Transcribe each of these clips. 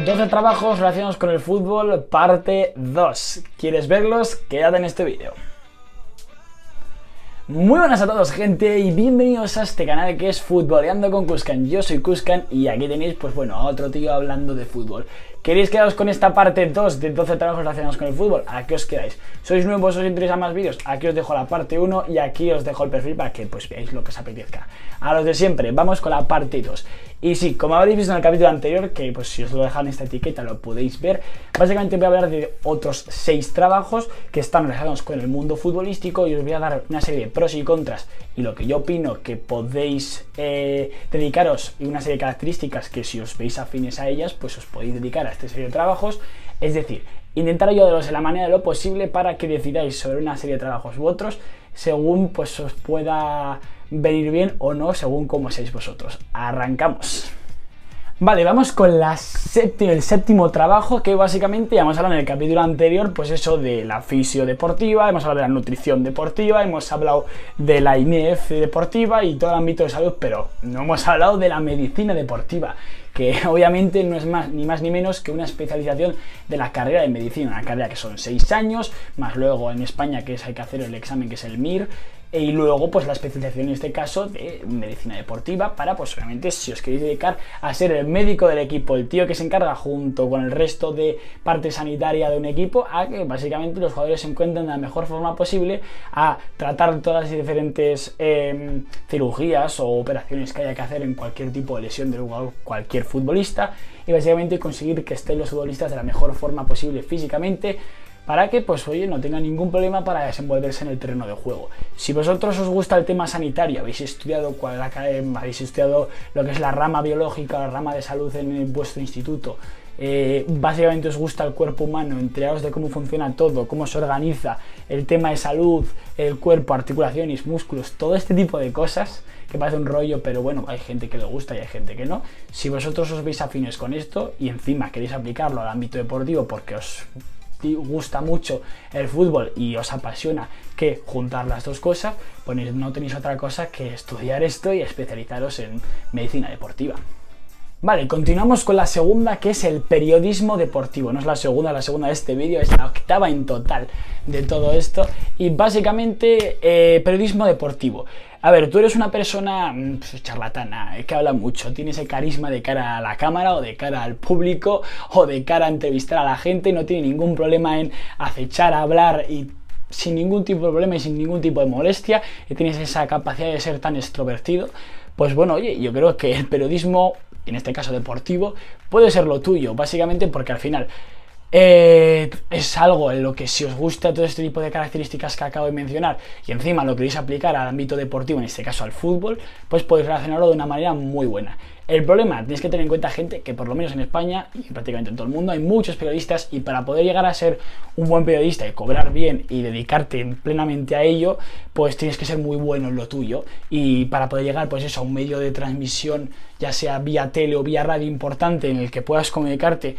12 trabajos relacionados con el fútbol, parte 2. ¿Quieres verlos? Quédate en este vídeo. Muy buenas a todos, gente, y bienvenidos a este canal que es Futboleando con Cuscan. Yo soy Cuscan y aquí tenéis, pues bueno, a otro tío hablando de fútbol. ¿Queréis quedaros con esta parte 2 de 12 trabajos relacionados con el fútbol? ¿A qué os quedáis? ¿Sois nuevos, os interesa más vídeos? Aquí os dejo la parte 1 y aquí os dejo el perfil para que pues veáis lo que os apetezca. A los de siempre, vamos con la parte 2. Y sí, como habéis visto en el capítulo anterior, que pues si os lo dejan en esta etiqueta lo podéis ver, básicamente voy a hablar de otros 6 trabajos que están relacionados con el mundo futbolístico y os voy a dar una serie de pros y contras y lo que yo opino que podéis dedicaros y una serie de características que si os veis afines a ellas, pues os podéis dedicar a esta serie de trabajos. Es decir, intentar ayudaros en la manera de lo posible para que decidáis sobre una serie de trabajos u otros según pues os pueda venir bien o no, según cómo seáis vosotros. Arrancamos. Vale, vamos con el séptimo trabajo, que básicamente hemos hablado en el capítulo anterior, pues eso de la fisio deportiva, hemos hablado de la nutrición deportiva, hemos hablado de la INEF deportiva y todo el ámbito de salud, pero no hemos hablado de la medicina deportiva, que obviamente no es más ni menos que una especialización de la carrera de medicina, una carrera que son 6 años, más luego en España que hay que hacer el examen que es el MIR, y luego pues la especialización en este caso de medicina deportiva para pues obviamente si os queréis dedicar a ser el médico del equipo, el tío que se encarga junto con el resto de parte sanitaria de un equipo a que básicamente los jugadores se encuentren de la mejor forma posible, a tratar todas las diferentes cirugías o operaciones que haya que hacer en cualquier tipo de lesión de cualquier futbolista y básicamente conseguir que estén los futbolistas de la mejor forma posible físicamente para que, pues oye, no tengan ningún problema para desenvolverse en el terreno de juego. Si vosotros os gusta el tema sanitario, habéis estudiado lo que es la rama biológica, la rama de salud en vuestro instituto, básicamente os gusta el cuerpo humano, enteraros de cómo funciona todo, cómo se organiza, el tema de salud, el cuerpo, articulaciones, músculos, todo este tipo de cosas, que parece un rollo, pero bueno, hay gente que le gusta y hay gente que no. Si vosotros os veis afines con esto y encima queréis aplicarlo al ámbito deportivo porque os gusta mucho el fútbol y os apasiona que juntar las dos cosas, pues no tenéis otra cosa que estudiar esto y especializaros en medicina deportiva. Vale, continuamos con la segunda, que es el periodismo deportivo. No es la segunda de este vídeo, es la octava en total de todo esto. Y básicamente, periodismo deportivo. A ver, tú eres una persona charlatana, que habla mucho, tiene ese carisma de cara a la cámara o de cara al público o de cara a entrevistar a la gente, no tiene ningún problema en acechar, hablar y sin ningún tipo de problema y sin ningún tipo de molestia, y tienes esa capacidad de ser tan extrovertido. Pues bueno, oye, yo creo que el periodismo, en este caso deportivo, puede ser lo tuyo, básicamente porque al final es algo en lo que si os gusta todo este tipo de características que acabo de mencionar y encima lo queréis aplicar al ámbito deportivo, en este caso al fútbol, pues podéis relacionarlo de una manera muy buena. El problema, tenéis que tener en cuenta, gente, que por lo menos en España y prácticamente en todo el mundo hay muchos periodistas y para poder llegar a ser un buen periodista y cobrar bien y dedicarte plenamente a ello, pues tienes que ser muy bueno en lo tuyo y para poder llegar pues eso a un medio de transmisión, ya sea vía tele o vía radio importante en el que puedas comunicarte,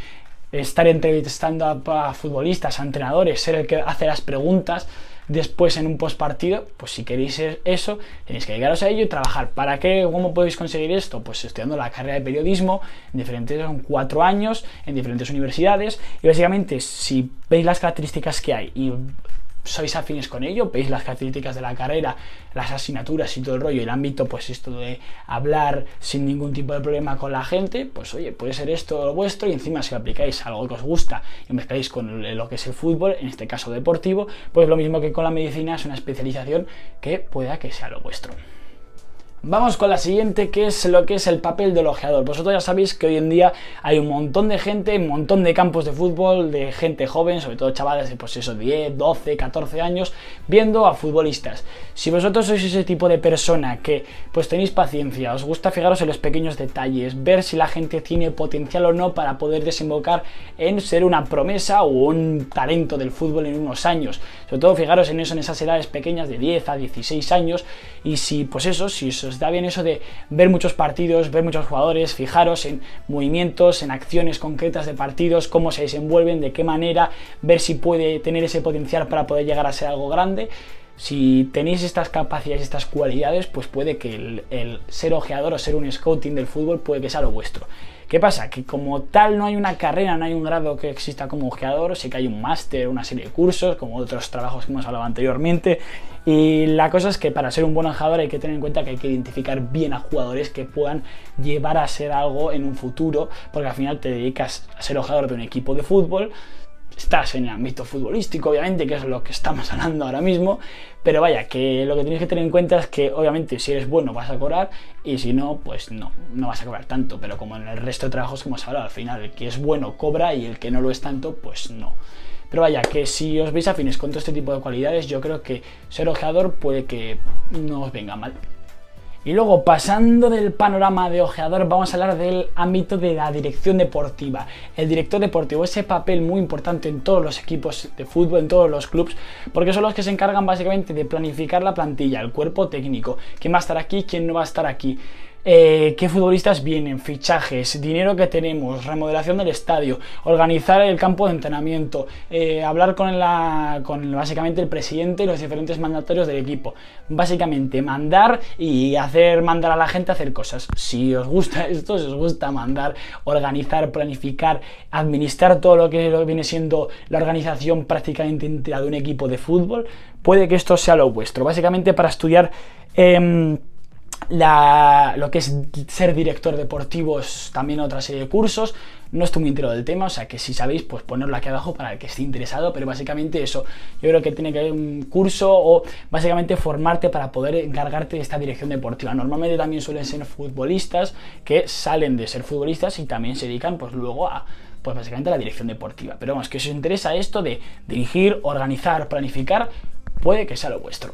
estar entrevistando a futbolistas, a entrenadores, ser el que hace las preguntas después en un postpartido, pues si queréis eso, tenéis que dedicaros a ello y trabajar. ¿Para qué? ¿Cómo podéis conseguir esto? Pues estudiando la carrera de periodismo en diferentes, son 4 años, en diferentes universidades, y básicamente si veis las características que hay y sois afines con ello, veis las características de la carrera, las asignaturas y todo el rollo, el ámbito, pues esto de hablar sin ningún tipo de problema con la gente, pues oye, puede ser esto lo vuestro y encima si aplicáis algo que os gusta y mezcláis con lo que es el fútbol, en este caso deportivo, pues lo mismo que con la medicina, es una especialización que pueda que sea lo vuestro. Vamos con la siguiente, que es lo que es el papel del ojeador. Vosotros ya sabéis que hoy en día hay un montón de gente, un montón de campos de fútbol, de gente joven, sobre todo chavales de pues eso, 10, 12, 14 años, viendo a futbolistas. Si vosotros sois ese tipo de persona que pues tenéis paciencia, os gusta fijaros en los pequeños detalles, ver si la gente tiene potencial o no para poder desembocar en ser una promesa o un talento del fútbol en unos años. Sobre todo fijaros en eso, en esas edades pequeñas de 10 a 16 años, y si pues eso, si os da bien eso de ver muchos partidos, ver muchos jugadores, fijaros en movimientos, en acciones concretas de partidos, cómo se desenvuelven, de qué manera, ver si puede tener ese potencial para poder llegar a ser algo grande. Si tenéis estas capacidades, estas cualidades, pues puede que el ser ojeador o ser un scouting del fútbol puede que sea lo vuestro. ¿Qué pasa? Que como tal no hay una carrera, no hay un grado que exista como ojeador, sí que hay un máster, una serie de cursos, como otros trabajos que hemos hablado anteriormente, y la cosa es que para ser un buen ojeador hay que tener en cuenta que hay que identificar bien a jugadores que puedan llevar a ser algo en un futuro, porque al final te dedicas a ser ojeador de un equipo de fútbol, estás en el ámbito futbolístico, obviamente, que es lo que estamos hablando ahora mismo, pero vaya, que lo que tienes que tener en cuenta es que obviamente si eres bueno vas a cobrar y si no, pues no vas a cobrar tanto, pero como en el resto de trabajos que hemos hablado, al final el que es bueno cobra y el que no lo es tanto, pues no. Pero vaya, que si os veis afines con todo este tipo de cualidades, yo creo que ser ojeador puede que no os venga mal. Y luego, pasando del panorama de ojeador, vamos a hablar del ámbito de la dirección deportiva. El director deportivo, ese papel muy importante en todos los equipos de fútbol, en todos los clubes, porque son los que se encargan básicamente de planificar la plantilla, el cuerpo técnico, quién va a estar aquí, quién no va a estar aquí. Qué futbolistas vienen, fichajes, dinero que tenemos, remodelación del estadio, organizar el campo de entrenamiento, hablar con básicamente el presidente y los diferentes mandatarios del equipo. Básicamente mandar y hacer mandar a la gente a hacer cosas. Si os gusta esto, si os gusta mandar, organizar, planificar, administrar todo lo que viene siendo la organización prácticamente entera de un equipo de fútbol, puede que esto sea lo vuestro. Básicamente para estudiar lo que es ser director deportivo es también otra serie de cursos. No estoy muy enterado del tema, o sea que si sabéis, pues ponerlo aquí abajo para el que esté interesado, pero básicamente eso, yo creo que tiene que haber un curso o básicamente formarte para poder encargarte de esta dirección deportiva. Normalmente también suelen ser futbolistas que salen de ser futbolistas y también se dedican pues luego a pues básicamente a la dirección deportiva. Pero vamos, que si os interesa esto de dirigir, organizar, planificar, puede que sea lo vuestro.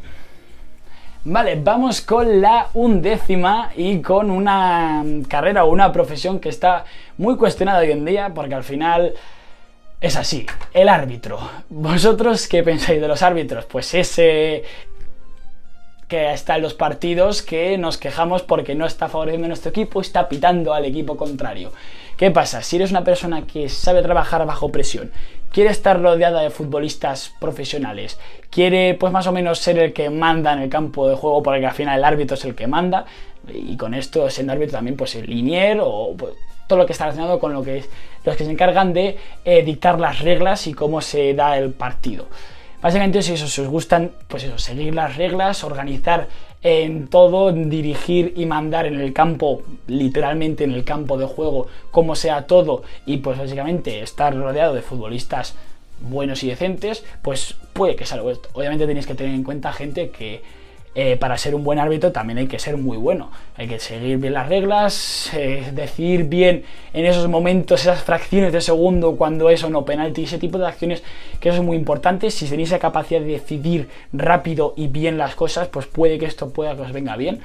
Vale, vamos con la 11ª y con una carrera o una profesión que está muy cuestionada hoy en día porque al final es así, el árbitro. ¿Vosotros qué pensáis de los árbitros? Pues ese que está en los partidos que nos quejamos porque no está favoreciendo a nuestro equipo, está pitando al equipo contrario. ¿Qué pasa? Si eres una persona que sabe trabajar bajo presión, quiere estar rodeada de futbolistas profesionales, quiere pues más o menos ser el que manda en el campo de juego porque al final el árbitro es el que manda y con esto siendo árbitro también pues el linier o pues, todo lo que está relacionado con lo que es, los que se encargan de dictar las reglas y cómo se da el partido. Básicamente si os gustan, pues eso, seguir las reglas, organizar en todo, dirigir y mandar en el campo, literalmente en el campo de juego, como sea todo, y pues básicamente estar rodeado de futbolistas buenos y decentes, pues puede que sea algo. Obviamente tenéis que tener en cuenta gente que para ser un buen árbitro también hay que ser muy bueno, hay que seguir bien las reglas, decidir bien en esos momentos, esas fracciones de segundo cuando es o no penalti, ese tipo de acciones que eso es muy importante. Si tenéis la capacidad de decidir rápido y bien las cosas, pues puede que esto pueda que os venga bien.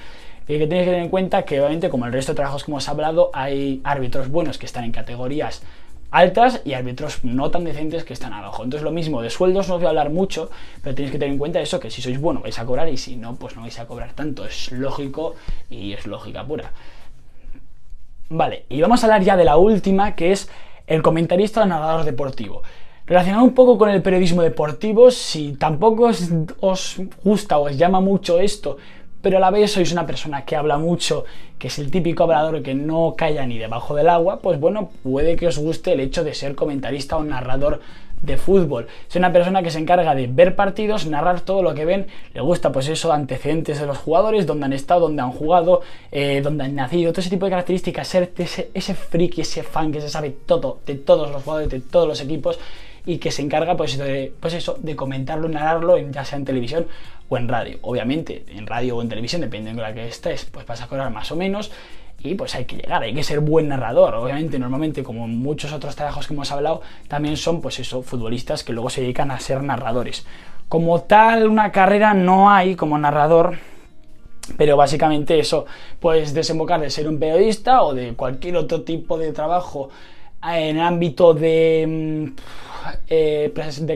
Y que tenéis que tener en cuenta que obviamente como el resto de trabajos que hemos hablado hay árbitros buenos que están en categorías altas y árbitros no tan decentes que están abajo. Entonces lo mismo, de sueldos no os voy a hablar mucho, pero tenéis que tener en cuenta eso, que si sois buenos vais a cobrar y si no, pues no vais a cobrar tanto. Es lógico y es lógica pura. Vale, y vamos a hablar ya de la última, que es el comentarista o narrador deportivo. Relacionado un poco con el periodismo deportivo, si tampoco os gusta o os llama mucho esto, pero a la vez sois una persona que habla mucho, que es el típico hablador que no calla ni debajo del agua, pues bueno, puede que os guste el hecho de ser comentarista o narrador de fútbol. Es una persona que se encarga de ver partidos, narrar todo lo que ven, le gusta pues eso, antecedentes de los jugadores, dónde han estado, dónde han jugado, dónde han nacido, todo ese tipo de características, ser ese friki, ese fan que se sabe todo, de todos los jugadores, de todos los equipos, y que se encarga pues eso, de comentarlo, narrarlo, ya sea en televisión o en radio. Obviamente, en radio o en televisión, dependiendo de la que estés, pues vas a cobrar más o menos y pues hay que llegar, hay que ser buen narrador. Obviamente, normalmente, como en muchos otros trabajos que hemos hablado, también son pues eso, futbolistas que luego se dedican a ser narradores. Como tal, una carrera no hay como narrador, pero básicamente eso, puedes desembocar de ser un periodista o de cualquier otro tipo de trabajo en el ámbito de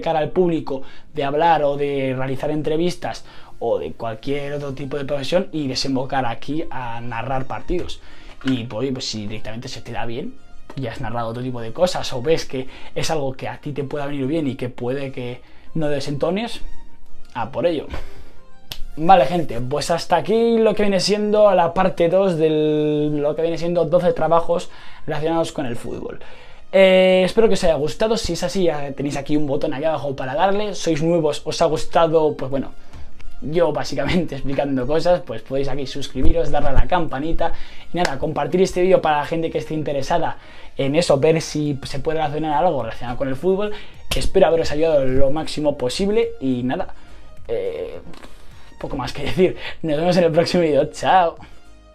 cara al público, de hablar o de realizar entrevistas o de cualquier otro tipo de profesión y desembocar aquí a narrar partidos. Y pues si directamente se te da bien, ya has narrado otro tipo de cosas o ves que es algo que a ti te pueda venir bien y que puede que no desentones, a por ello. Vale, gente, pues hasta aquí lo que viene siendo la parte 2 de lo que viene siendo 12 trabajos relacionados con el fútbol. Espero que os haya gustado. Si es así, ya tenéis aquí un botón aquí abajo para darle. Sois nuevos, os ha gustado, pues bueno, yo básicamente explicando cosas, pues podéis aquí suscribiros, darle a la campanita y nada, compartir este vídeo para la gente que esté interesada en eso, ver si se puede relacionar algo relacionado con el fútbol. Espero haberos ayudado lo máximo posible y nada, poco más que decir. Nos vemos en el próximo vídeo. Chao.